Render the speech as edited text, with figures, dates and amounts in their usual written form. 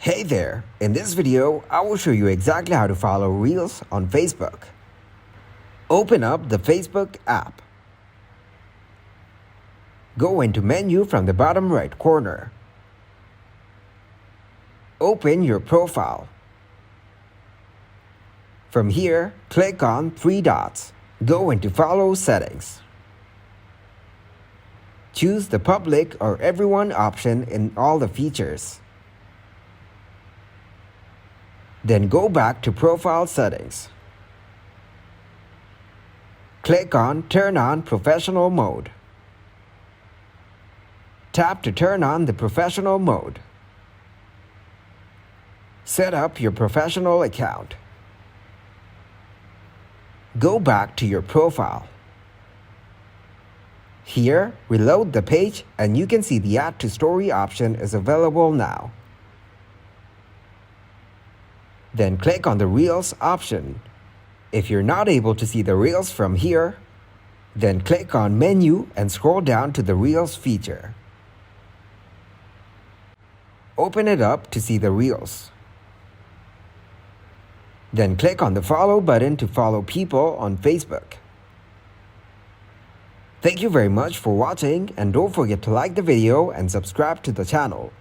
Hey there! In this video, I will show you exactly how to follow Reels on Facebook. Open up the Facebook app. Go into Menu from the bottom right corner. Open your profile. From here, click on three dots. Go into Follow Settings. Choose the Public or Everyone option in all the features. Then go back to Profile Settings. Click on Turn on Professional Mode. Tap to turn on the professional mode. Set up your professional account. Go back to your profile. Here, reload the page and you can see the Add to Story option is available now. Then click on the Reels option. If you're not able to see the Reels from here, then click on Menu and scroll down to the Reels feature. Open it up to see the Reels. Then click on the Follow button to follow people on Facebook. Thank you very much for watching and don't forget to like the video and subscribe to the channel.